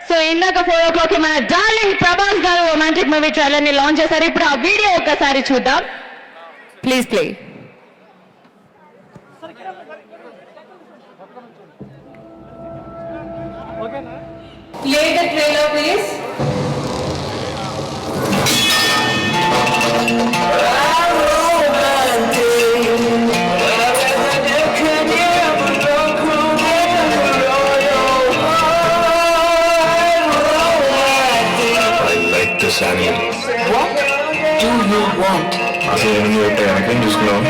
So ఇందాక 4 o'clock మన darling Prabhas గారు రొమాంటిక్ మూవీ ట్రైలర్ ని లాంచ్ చేశారు. ఇప్పుడు ఆ వీడియో ఒక్కసారి చూద్దాం. Please play. Play the trailer, please. Samuel. What do you want? వెనకం చూసుకున్నావు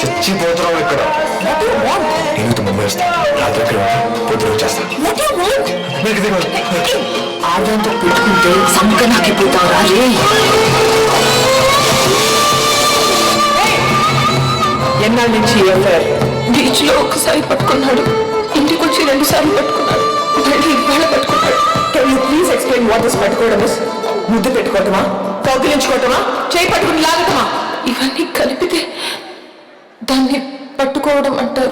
చచ్చిపోతున్నావు ఇక్కడ. What do you want? నేను ముంబై వస్తా రాత్రి ఇక్కడ పొద్దున వచ్చేస్తా. What do you want? మీకు తెలియదు. ఆడంతో పెట్టుకుంటే సంకనాకిపోతావురా రే. ఎన్నాళ్ళ నుంచి ఎఫ్ఐఆర్ బీచ్ లో ఒకసారి పట్టుకున్నాడు, ఇంటికి వచ్చి 2 సార్లు పట్టుకున్నాడు, మళ్ళీ ఇవాళ పట్టుకున్నాడు. Can you please explain what is పట్టుకోవడం ఇస్? ముద్దు పెట్టుకోవటమా, కౌగిలించుకోవటమా, చేయి పట్టుకుని లాగటమా? ఇవన్నీ కలిపితే దాన్ని పట్టుకోవడం అంటారు.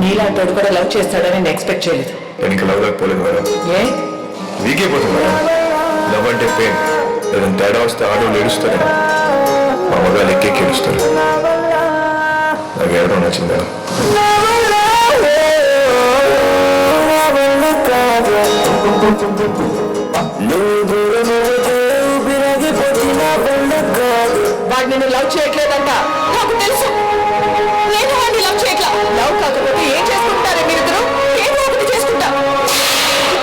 నీలాంటి కూడా లవ్ చేస్తాడని నేను ఎక్స్పెక్ట్ చేయలేదు. నేను ఇంకా లవ్ లేకపోలేదు మేడం. ఏ వీకే పోతుంది మేడం. లవ్ అంటే పెయిన్. ఏదైనా తేడా వస్తే ఆడవాళ్ళు ఏడుస్తారు, మా మగాళ్ళు ఎక్కెక్కి ఏడుస్తారు. నాకు ఎవరో నచ్చింది మేడం. వాడు నేను లవ్ చేయట్లేదంట, నాకు తెలుసు. నేను వాడిని లవ్ చేయట్లా. లవ్ కాకపోతే ఏం చేసుకుంటారే మీరిద్దరు? ఏదో ఒకటి చేసుకుంటా,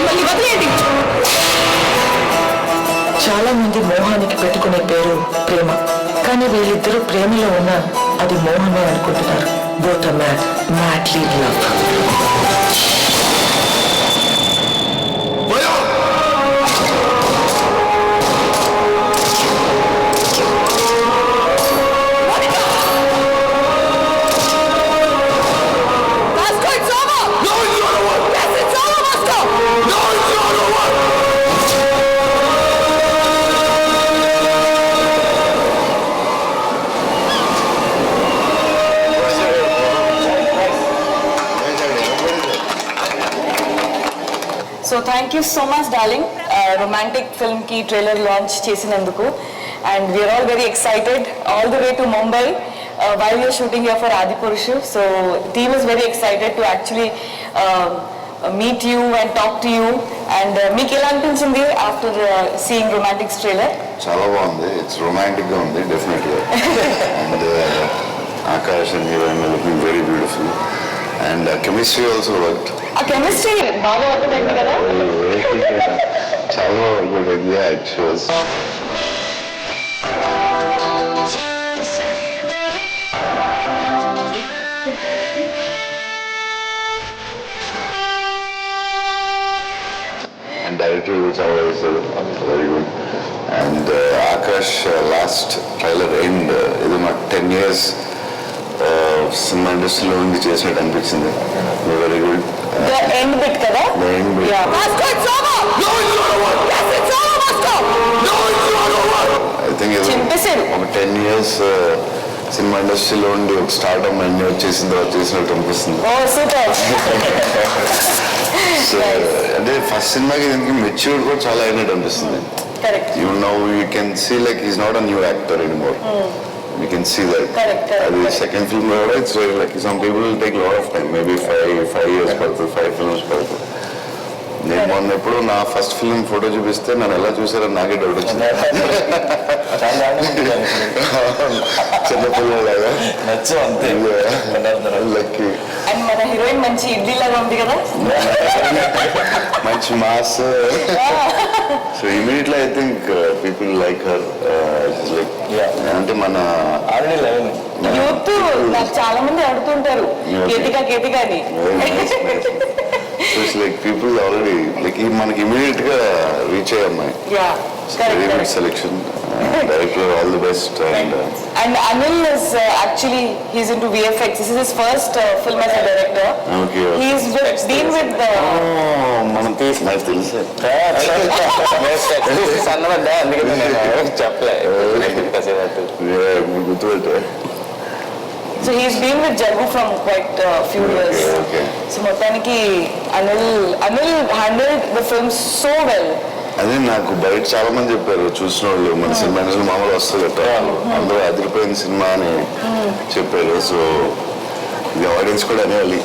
మళ్ళీ వదిలేయండి. చాలా మంది మోహానికి పెట్టుకునే పేరు ప్రేమ, కానీ వీళ్ళిద్దరూ ప్రేమలో ఉన్న అది మోహమే అనుకుంటున్నారు. Both are mad, madly love. So thank you so much darling, romantic film కి ట్రైలర్ లాంచ్ చేసినందుకు. And we're all very excited all the way to Mumbai while you're shooting here for Adipurushu. So team is very excited to actually meet you and talk to you. And మీకు ఎలా అనిపించింది after seeing Romantics trailer? చాలా బాగుంది. It's romantic గా ఉంది డెఫినెట్గా. And Akash and heroine looking very beautiful and chemistry also worked. ఆ chemistry బాగా వర్క్ అయింది కదా. చాలా వర్క్ అయింది. It shows. And director was always very good. And Akash last trailer end ఇది మాకు 10 years సినిమా ఇండస్ట్రీలో ఉండి చేసినట్టు అనిపించింది. Very good. The end bit కదా. The end bit. Yeah. Vasco, it's over. No, it's not over. Yes, it's over, Vasco. No, it's not over. I think చింపేశారు. ఒక 10 years cinema ఇండస్ట్రీలో ఉండి ఒక స్టార్ట్అప్ అన్ని వచ్చేసిన తర్వాత చేసినట్టు అనిపిస్తుంది. ఓ సూపర్. అంటే ఫస్ట్ సినిమాకి దీనికి మెచ్యూర్డ్ కూడా చాలా అయినట్టు అనిపిస్తుంది. Correct. You know, you can see like he's not a new actor anymore. You can see that. Correct. The second film, it's very like some people will take a lot of time, maybe 5 years, 5 films. నేను మొన్న ఎప్పుడు నా first film photo చూపిస్తే నన్ను ఎలా చూసారని నాకే doubt వచ్చింది. చిన్నపిల్లలాగా lucky. And మన హీరోయిన్ మంచి ఇడ్లీ లాగా ఉంది కదా. మంచి mass. So immediately I think people like her. అంటే మన యూత్ నాకు చాలా మంది అడుగుతుంటారు కేతికా కేతికా అని. So it's like people already like మనకి immediate గా రీచ్ అయ్యే అమ్మాయి. Yeah, very good selection. Director all the best. And Anil is actually he's into VFX. This is his first film as a director. Okay. He's been with the మనం నాకు తెలుసు. సన్నబడ్డా అందుకని నేను చెప్పలే గుర్తుపెట్టే. So he's been with Jagu from quite a few years. Okay. So మొత్తానికి Anil handled the film so well. అదే నాకు బయట చాలా మంది చెప్పారు చూసిన వాళ్ళు, మన సినిమా మామూలు వస్తుంది కదా, అందరూ అదిరిపోయిన సినిమా అని చెప్పారు. సో ఇది ఆడియన్స్ కూడా అనేవాలి,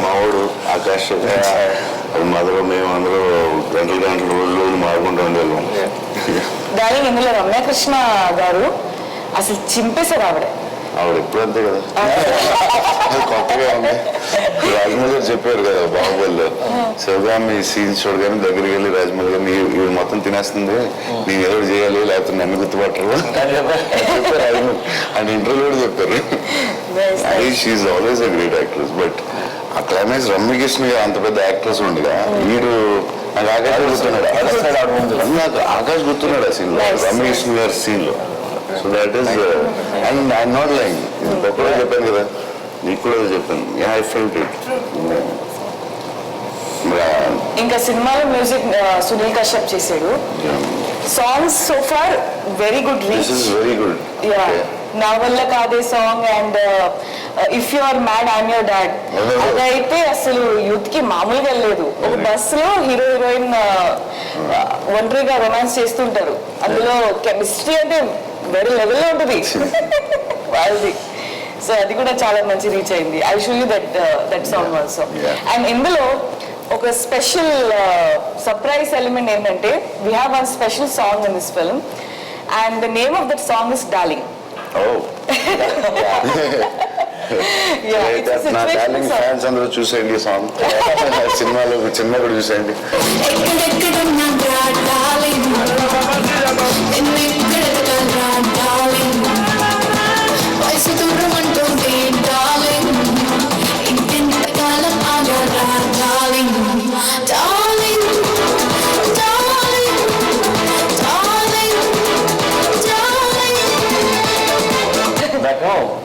మావాడు ఆకాష్ అది మొదలు మేము అందరూ గంటలు రోజులు మారుకుంటూ ఉండేవాళ్ళం. డార్లింగ్ ఇందులో రమ్యకృష్ణ గారు అసలు చింపేశారు ఆవిడ ఎప్పుడు అంతే కదా, కొత్తగా ఉంది. రాజమౌళి గారు చెప్పారు కదా బాహుబలిలో, శివగామి సీన్స్ చూడగానే దగ్గరికి వెళ్ళి రాజమౌళి గారిని ఇవి మొత్తం తినేస్తుంది, నేను ఏదో చేయాలి లేకపోతే నన్ను గుర్తుపట్టరు చెప్పారు. ఆయన ఇంటర్వ్యూ కూడా చెప్పారు. She's always a great actress. But ఆ క్లైమాక్స్ రమ్యకృష్ణ గారు అంత పెద్ద యాక్ట్రెస్ ఉండగా వీడు నాకు ఆకాష్ గుర్తున్నాడు, నాకు ఆకాష్ గుర్తున్నాడు ఆ సీన్ లో, రమ్యకృష్ణ గారి సీన్ లో. So that is and I'm not like ఎప్పుడో చెప్పాను కదా, నీకు కూడా చెప్పాను, ఐ ఫెల్ట్ ఇట్. ఇంకా సినిమాలో మ్యూజిక్ సునీల్ కశ్యప్ చేశాడు. Songs so far very good reach. This is very good. Yeah, నా వల్ల కాదే song and if you are mad I'm your dad, అదైతే అసలు యూత్ కి మామూలుగా వెళ్ళలేదు. ఒక బస్సులో హీరో హీరోయిన్ ఒంటరిగా రొమాన్స్ చేస్తుంటారు, అందులో కెమిస్ట్రీ అంటే వేరే లెవెల్లో ఉంటుంది వాళ్ళది. సో అది కూడా చాలా మంచి రీచ్ అయింది. I show you that song also. And ఇందులో ఒక స్పెషల్ సర్ప్రైజ్ ఎలిమెంట్ ఏంటంటే we have one special song in this film and the name of that song is darling. నా డార్లింగ్ ఫ్యాన్స్ అందరూ చూసేయండి సాంగ్, సినిమాలో సినిమా కూడా చూసేయండి.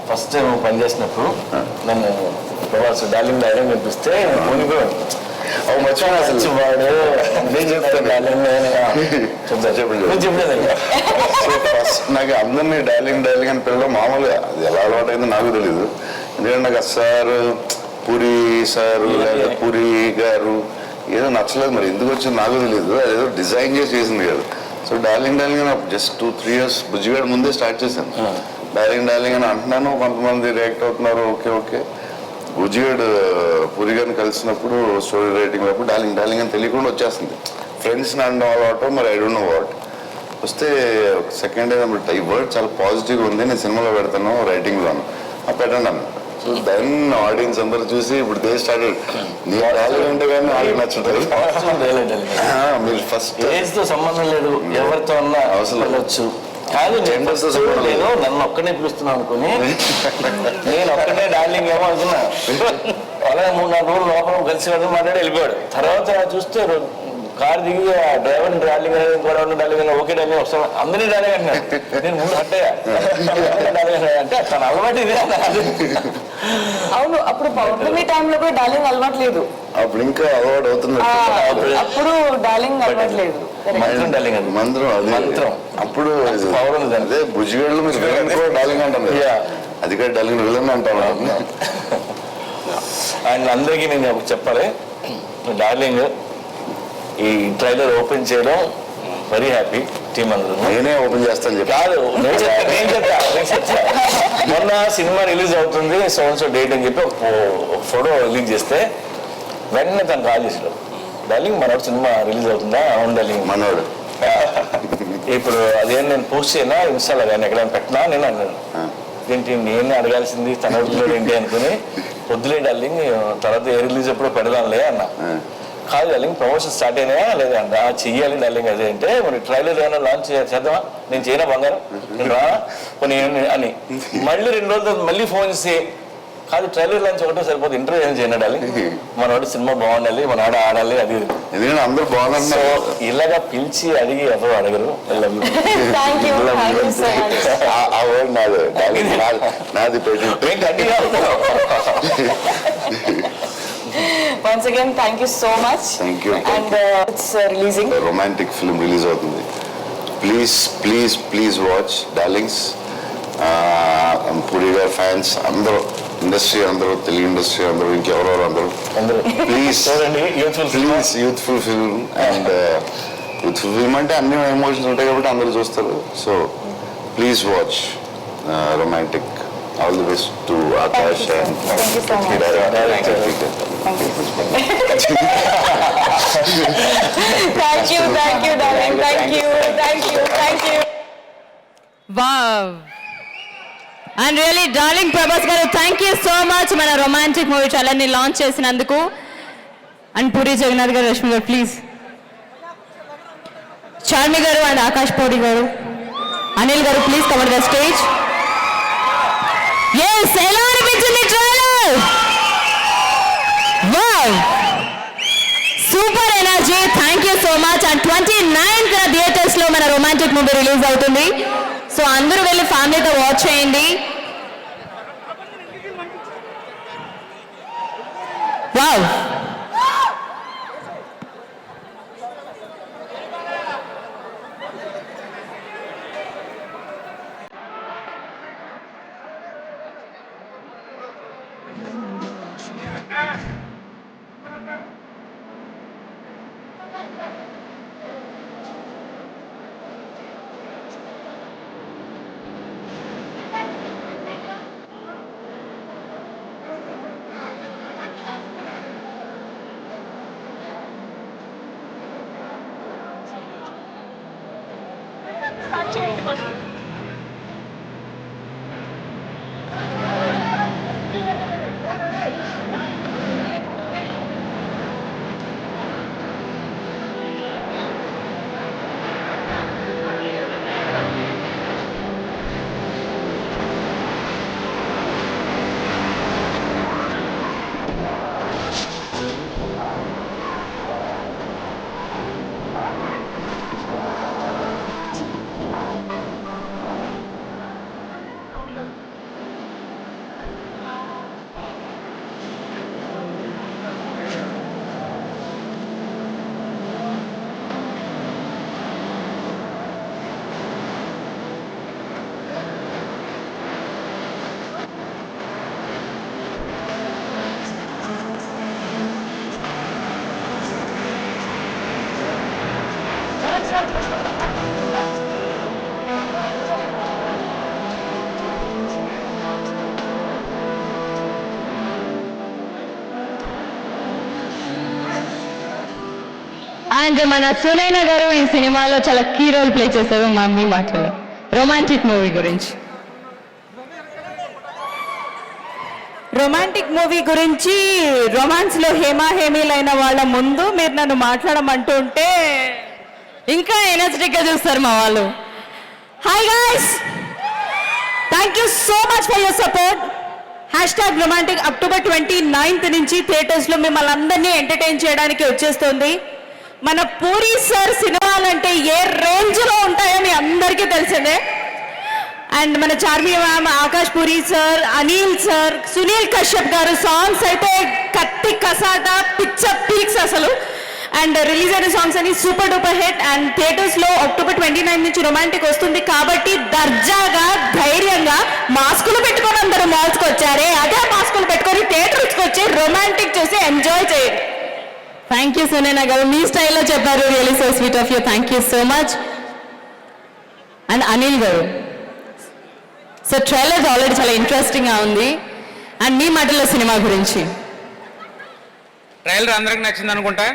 ఫస్ట్ టైం పనిచేసినప్పుడు నన్ను ప్రభాస్ డార్లింగ్ డార్లింగ్ వినిపిస్తే కొనిపోయాను. మర్చిపోయినా అసలు వాడు నేను చెప్తాను చెప్పలేదు. సో ఫస్ట్ నాకు అందరినీ డార్లింగ్ డార్లింగ్ అని పిల్లలు మామూలుగా అది ఎలా అలవాటు అయిందో నాకు తెలియదు. ఎందుకంటే నాకు సారు పూరి సారు లేదా పూరి గారు ఏదో నచ్చలేదు, మరి ఎందుకు వచ్చింది నాకు తెలియదు, అదేదో డిజైన్ చేసి చేసింది కదా. సో డార్లింగ్ డార్లింగ్ అని జస్ట్ 2-3 years బుజ్జిగాడు ముందే స్టార్ట్ చేశాను. డార్లింగ్ డార్లింగ్ అని అంటున్నాను, కొంతమంది రియాక్ట్ అవుతున్నారు, ఓకే ఓకే. బుజ్జిగాడు పూరి గారిని కలిసినప్పుడు స్టోరీ రైటింగ్ అప్పుడు డార్లింగ్ డార్లింగ్ అని తెలియకుండా వచ్చేస్తుంది. ఫ్రెండ్స్ని అనడం అలవాటు, మరి ఐ డోంట్ నో వాట్. వస్తే సెకండ్ డే ఈ వర్డ్ చాలా పాజిటివ్గా ఉంది, నేను సినిమాలో పెడతాను రైటింగ్లోను పెట్టండి అన్న. సో దెన్ ఆడియన్స్ అందరు చూసి ఇప్పుడు దే స్టార్టెడ్ నీ డార్లింగ్ అంటే కానీ వాళ్ళకి నచ్చుతుంది. మీరు ఫస్ట్ ఏజ్తో సంబంధం లేదు, ఎవరితో అన్నా అవసరం వెళ్ళొచ్చు. కాదు నేను నన్ను ఒక్కనే పిలుస్తున్నాను అనుకుని నేను ఒక్కనే డార్లింగ్ ఏమో అనుకున్నా. అలాగే 3-4 రోజులు లోపల కలిసి మాట్లాడి వెళ్ళిపోయాడు. తర్వాత చూస్తే కార్ దిగి డ్రైవర్ డార్లింగ్ అనేది ఇంకో డార్లింగ్ ఓకే డార్లింగ్ వస్తాను అందరినీ డార్లింగ్ అంటున్నాను. నేను ముందు హట్టయ్యా అంటే తన అలవాటు ఇదే. అవును, అప్పుడు పౌర్ణమి టైంలో కూడా డార్లింగ్ అలవాటు లేదు, అప్పుడు ఇంకా అలవాటు అవుతుంది. అప్పుడు డార్లింగ్ అలవాటు లేదు. మంత్రం డార్లింగ్ అది మంత్రం, అది మంత్రం. అప్పుడు పవర్ ఉంది. అదే బుజ్జిగడ్లు మీరు విలన్ కూడా డార్లింగ్ అంటాను, అది కూడా డార్లింగ్ విలన్ అంటాను. అండ్ అందరికీ నేను చెప్పాలి, డార్లింగ్ ఈ ట్రైలర్ ఓపెన్ చేయడం వెరీ హ్యాపీ. టీమ్ అందరూ నేనే ఓపెన్ చేస్తాను చెప్పి కాదు నేను చెప్తా. మొన్న సినిమా రిలీజ్ అవుతుంది సో డేట్ అని చెప్పి ఒక ఫోటో రిలీజ్ చేస్తే వెంటనే తను కాల్ చేసాడు, డార్లింగ్ మనోడు సినిమా రిలీజ్ అవుతుందా? అవును డార్లింగ్. మనోడు ఇప్పుడు అదేం నేను పోస్ట్ చేయనా ఇన్స్టాలో కానీ ఎక్కడైనా పెట్టినా నేను అన్నాను. ఏంటి నేను అడగాల్సింది తన అడుగులో ఏంటి అనుకుని వద్దులే డార్లింగ్ తర్వాత ఏ రిలీజ్ ఎప్పుడో పెడదాంలే అన్నా. కాదు డార్లింగ్ ప్రమోషన్ స్టార్ట్ అయినాయా లేదంట, చెయ్యాలి డార్లింగ్ అదే అంటే మరి ట్రైలర్ ఏమైనా లాంచ్ చేద్దామా? నేను చేయనా బంగారం నేను రా కొన్ని అని మళ్ళీ 2 రోజుల తర్వాత మళ్ళీ ఫోన్ చేసి కాదు ట్రైలర్ లాంచ్ ఒకటే సరిపోతే ఇంటర్వ్యూ ఏం చేయను డార్లింగ్, మనవాడు సినిమా బాగుండాలి మనవాడు ఆడాలి అది ఎందుకంటే అందరూ బాగున్నారు. సో ఇలాగా పిలిచి అడిగి ఎవరు అడగరు. ఆ వర్డ్ నాది, నాది పెట్టి Once again, thank you so much. Thank you. And it's releasing. Romantic film release అవుతుంది. Please watch darlings. పూరి గారి ఫ్యాన్స్ అందరూ ఇండస్ట్రీ అందరూ, తెలుగు ఇండస్ట్రీ అందరూ, ఇంకెవరెవరు అందరూ అందరూ ప్లీజ్ చూడండి, youthful please youthful film. And youthful film అంటే అన్ని ఎమోషన్స్ ఉంటాయి కాబట్టి అందరూ చూస్తారు. So please watch romantic. All the best to Akash and Thank you so much. Thank you, darling. Thank you. Wow and really darling Prabhas గారు thank you so much మన romantic movie ఛానల్ని launch చేసినందుకు. అండ్ పూరి జగన్నాథ్ గారు, రష్మి గారు ప్లీజ్. చార్మి గారు and Akash Puri garu, Anil garu please cover the stage. Yes, ఎలా అనిపించింది trailer? Wow, super energy. Thank you so much. And 29th theatres లో మన రొమాంటిక్ మూవీ రిలీజ్ అవుతుంది. సో అందరూ వెళ్ళి ఫ్యామిలీతో వాచ్ చేయండి. వావ్, అండ్ మన సునైన గారు ఈ సినిమాలో చాలా కీ రోల్ ప్లే చేశారు. మా మీ మాటలు రొమాంటిక్ మూవీ గురించి. రొమాంటిక్ మూవీ గురించి రొమాన్స్ లో హేమీలైన వాళ్ళ ముందు మీరు నన్ను మాట్లాడమంటూ ఉంటే ఇంకా ఎనర్జెటిక్ గా చూస్తారు మా వాళ్ళు. Hi guys, thank you so much for your support. #Romantic October 29th నుంచి థియేటర్స్ లో మిమ్మల్ని అందరినీ ఎంటర్టైన్ చేయడానికి వచ్చేస్తుంది. మన పూరి సార్ సినిమాలంటే ఏ రేంజ్ లో ఉంటాయో మీ అందరికీ తెలిసిందే. అండ్ మన Charmi ma'am, Akash puri sir, Anil sir, Sunil Kashyap గారు సాంగ్స్ అయితే కత్తి కసాట పిచ్చ పీక్స్ అసలు. అండ్ రిలీజ్ అయిన సాంగ్స్ అని super duper hit. And theatres లో అక్టోబర్ 29 నుంచి రొమాంటిక్ వస్తుంది కాబట్టి దర్జాగా ధైర్యంగా మాస్కులు పెట్టుకొని అందరూ మాల్స్కి వచ్చారే, అదే మాస్కులు పెట్టుకొని థియేటర్స్కి వచ్చి రొమాంటిక్ చూసి ఎంజాయ్ చేయండి. థ్యాంక్ యూ సునైన గారు, మీ స్టైల్లో చెప్పారు. Really so sweet of you. Thank you so much. And Anil గారు, సో ట్రైలర్ ఆల్రెడీ చాలా ఇంట్రెస్టింగ్గా ఉంది. అండ్ మీ మాటల్లో సినిమా గురించి. ట్రైలర్ అందరికి నచ్చింది అనుకుంటా.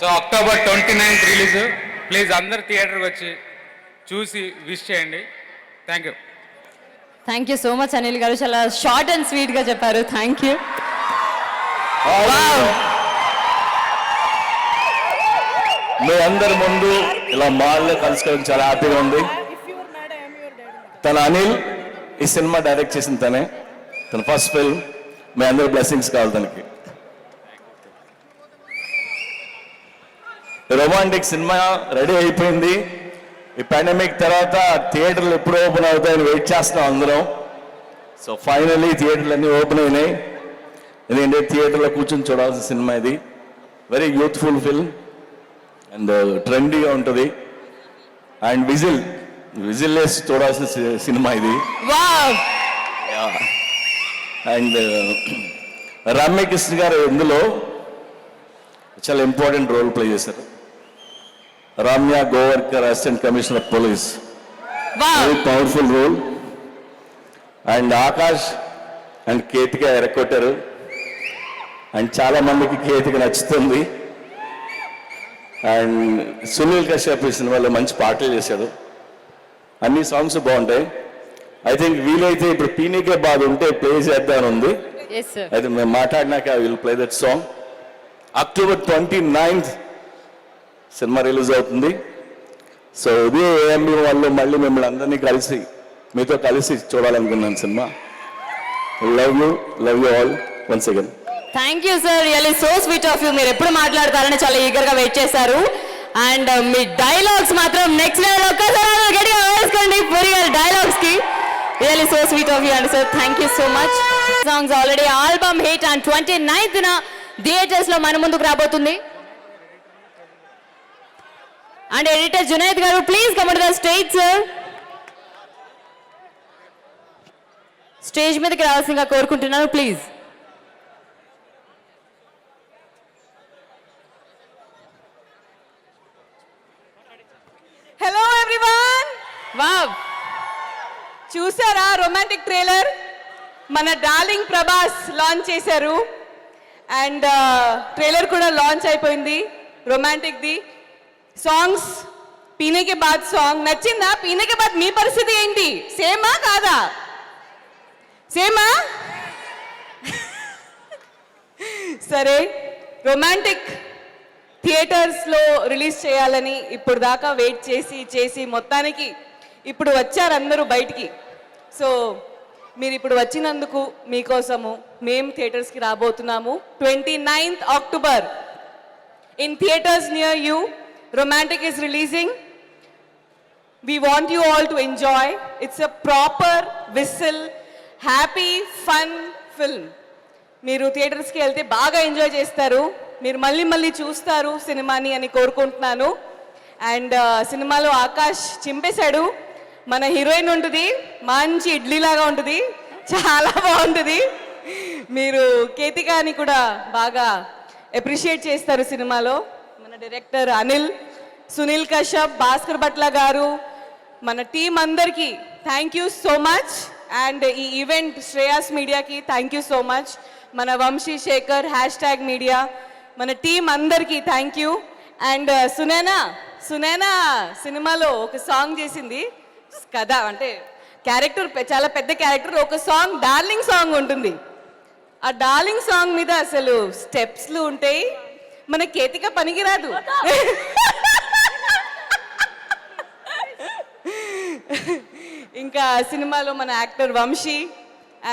So October 29th release. Please అందరు థియేటర్కి వచ్చి చూసి విష్ చేయండి. Thank you. Thank you so much Anil గారు, చాలా షార్ట్ అండ్ స్వీట్గా చెప్పారు. Thank you. మీ అందరి ముందు ఇలా మాల్లో కలుసుకోవడానికి చాలా హ్యాపీగా ఉంది. తన అనిల్ ఈ సినిమా డైరెక్ట్ చేసిన తనే, తన ఫస్ట్ ఫిల్మ్. మీ అందరి బ్లెస్సింగ్స్ కావాలి తనకి. రొమాంటిక్ సినిమా రెడీ అయిపోయింది. ఈ పాండమిక్ తర్వాత థియేటర్లు ఎప్పుడు ఓపెన్ అవుతాయని వెయిట్ చేస్తున్నాం అందరం. సో ఫైనల్లీ థియేటర్లు అన్నీ ఓపెన్ అయినాయి. ఎందుకంటే థియేటర్లో కూర్చొని చూడాల్సిన సినిమా ఇది. వెరీ యూత్ఫుల్ ఫిల్మ్ అండ్ ట్రెండీగా ఉంటుంది. అండ్ విజిల్ వేసి చూడాల్సిన సినిమా ఇది. అండ్ రమ్యకృష్ణ గారు ఇందులో చాలా ఇంపార్టెంట్ రోల్ ప్లే చేశారు. Ramya Gowariker, assistant commissioner of police, very powerful role. And Akash and Ketika ఎరక్కొట్టారు. అండ్ చాలా మందికి కేతిక నచ్చుతుంది. అండ్ సునీల్ కశ్యప్ ఈ సినిమాలో మంచి పాటలు చేశాడు. అన్ని సాంగ్స్ బాగుంటాయి. ఐ థింక్ వీలైతే ఇప్పుడు పీనికే బాధ ఉంటే ప్లే చేద్దామని ఉంది. అయితే మేము మాట్లాడినాక I will play that song. October 29th సినిమా రిలీజ్ అవుతుంది. సో ఇదే ఏఎంబి వాళ్ళు మళ్ళీ మిమ్మల్ని అందరినీ కలిసి మీతో కలిసి చూడాలనుకున్నాను సినిమా. Love you all once again. Thank you sir, really so sweet of you. మీరు ఎప్పుడు మాట్లాడతారని చాలా ఈగర్గా వెయిట్ చేశారు. అండ్ మీ డైలాగ్స్ మాత్రం నెక్స్ట్ లెవెల్. ఒక్కసారి గట్టిగా వేసుకోండి పూరి గారి డైలాగ్స్ కి. Really so sweet of you and sir, thank you so much. Songs already album hit and 29th theatres లో మన ముందుకు రాబోతుంది. అండ్ ఎడిటర్ జునైద్ గారు, please come to the stage sir. Stage మీదకి రావాల్సిందిగా కోరుకుంటున్నాను ప్లీజ్. Hello everyone. వావ్, చూసారా romantic trailer? మన డార్లింగ్ ప్రభాస్ లాంచ్ చేశారు. అండ్ ట్రైలర్ కూడా లాంచ్ అయిపోయింది రొమాంటిక్ ది. సాంగ్స్ పీనేకే బాద్ సాంగ్ నచ్చిందా? పీనేకే బాద్ మీ పరిస్థితి ఏంటి? సేమా కాదా? సేమా? సరే, రొమాంటిక్ థియేటర్స్లో రిలీజ్ చేయాలని ఇప్పుడు దాకా వెయిట్ చేసి మొత్తానికి ఇప్పుడు వచ్చారు అందరూ బయటికి. సో మీరు ఇప్పుడు వచ్చినందుకు మీకోసము మేము థియేటర్స్కి రాబోతున్నాము. 29th October in theaters near you, Romantic is releasing. We want you all to enjoy. It's a proper whistle, happy, fun film. మీరు థియేటర్స్కి వెళ్తే బాగా ఎంజాయ్ చేస్తారు. మీరు మళ్ళీ మళ్ళీ చూస్తారు సినిమాని అని కోరుకుంటున్నాను. అండ్ సినిమాలో ఆకాష్ చింపేశాడు. మన హీరోయిన్ ఉంటుంది, మంచి ఇడ్లీలాగా ఉంటుంది, చాలా బాగుంటుంది. మీరు కేతికాని కూడా బాగా అప్రిషియేట్ చేస్తారు సినిమాలో. మన డైరెక్టర్ అనిల్, సునీల్ కశ్యప్, భాస్కర్ భట్ల గారు, మన టీం అందరికీ thank you so much. And ఈ ఈవెంట్ శ్రేయాస్ మీడియాకి థ్యాంక్ యూ సో మచ్. మన వంశీ శేఖర్, #మీడియా, మన టీం అందరికీ థ్యాంక్ యూ. అండ్ సునైనా సినిమాలో ఒక సాంగ్ చేసింది కదా, అంటే క్యారెక్టర్ చాలా పెద్ద క్యారెక్టర్. ఒక సాంగ్ డార్లింగ్ సాంగ్ ఉంటుంది. ఆ డార్లింగ్ సాంగ్ మీద అసలు స్టెప్స్లు ఉంటాయి. మన కేతిక పనికిరాదు. ఇంకా సినిమాలో మన యాక్టర్ వంశీ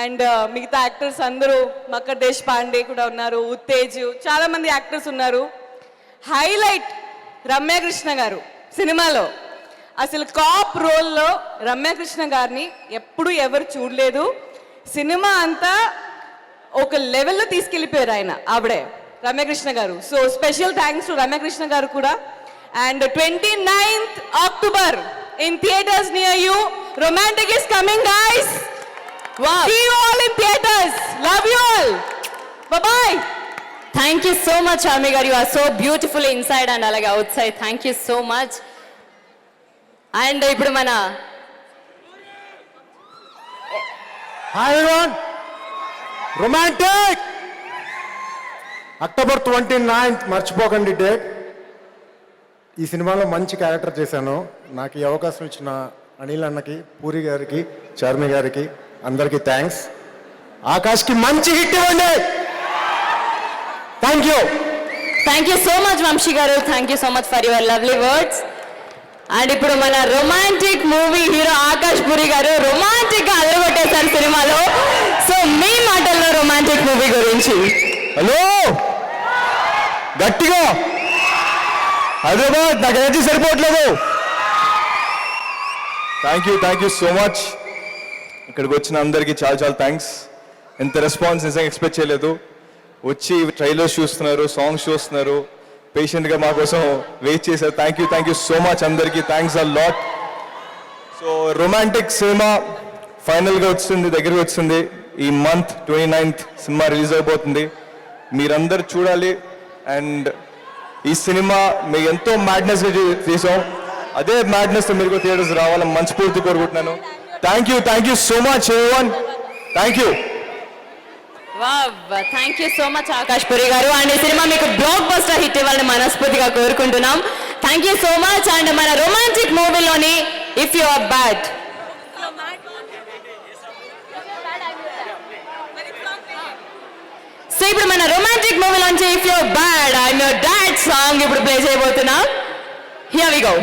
అండ్ మిగతా యాక్టర్స్ అందరూ, మకర్ దేశ్ పాండే కూడా ఉన్నారు, ఉత్తేజ్, చాలా మంది యాక్టర్స్ ఉన్నారు. హైలైట్ రమ్యకృష్ణ గారు సినిమాలో. అసలు కాప్ రోల్లో రమ్యకృష్ణ గారిని ఎప్పుడు ఎవరు చూడలేదు. సినిమా అంతా ఒక లెవెల్లో తీసుకెళ్ళిపోయారు ఆవిడే Ramyakrishna garu. So special thanks to Ramyakrishna garu కూడా. And 29th October in theaters near you, Romantic is coming, guys. wow, See you all in theaters. Love you all. Bye bye. Thank you so much army garu. You are so beautiful inside and అలాగే outside. Thank you so much. And ఇప్పుడు మన hi everyone, romantic October 29th మర్చిపోకండి date. ఈ సినిమాలో మంచి character చేశాను. నాకు ఈ అవకాశం ఇచ్చిన అనిల్ అన్నకి, పూరి గారికి, చార్మి గారికి అందరికీ థ్యాంక్స్. ఆకాష్కి మంచి హిట్ ఇవ్వండి. Thank you so much Vamsi garu. Thank you so much for your lovely words. And ఇప్పుడు మన romantic movie hero Akash Puri garu romantic గా అదరగొట్టేశారు సినిమాలో. సో మీ మాటల్లో రొమాంటిక్ మూవీ గురించి. హలో, గట్టిగా హైదరాబాద్, నాకు ఎనర్జీ సరిపోవట్లేదు. Thank you so much. ఇక్కడికి వచ్చిన అందరికీ చాలా చాలా థ్యాంక్స్. ఎంత రెస్పాన్స్ నిజంగా ఎక్స్పెక్ట్ చేయలేదు. వచ్చి ట్రైలర్స్ చూస్తున్నారు, సాంగ్స్ చూస్తున్నారు, పేషెంట్గా మా కోసం వెయిట్ చేశారు. థ్యాంక్ యూ సో మచ్ అందరికీ. Thanks a lot. So romantic cinema ఫైనల్గా వచ్చింది, దగ్గరికి వచ్చింది. ఈ మంత్ 29th సినిమా రిలీజ్ అయిపోతుంది. మీరందరూ చూడాలి. అండ్ ఈ సినిమా మీకు ఎంతో మ్యాడ్నెస్గా చేసాం. అదే మ్యాడ్నెస్ మీరు థియేటర్స్ రావాలని మనస్ఫూర్తి కోరుకుంటున్నాను. Thank you so much everyone. Thank you. Thank you so much Akash Puri garu. And ఈ సినిమా మీకు బ్లాక్ బస్టర్ హిట్ ఇవ్వాలని మనస్ఫూర్తిగా కోరుకుంటున్నాం. Thank you so much. And మన రొమాంటిక్ మూవీలోని if you are bad, so ఇప్పుడు మన రొమాంటిక్ మూవీలోంచి if you are bad I'm your dad song ఇప్పుడు ప్లే చేయబోతున్నాం. Here we go.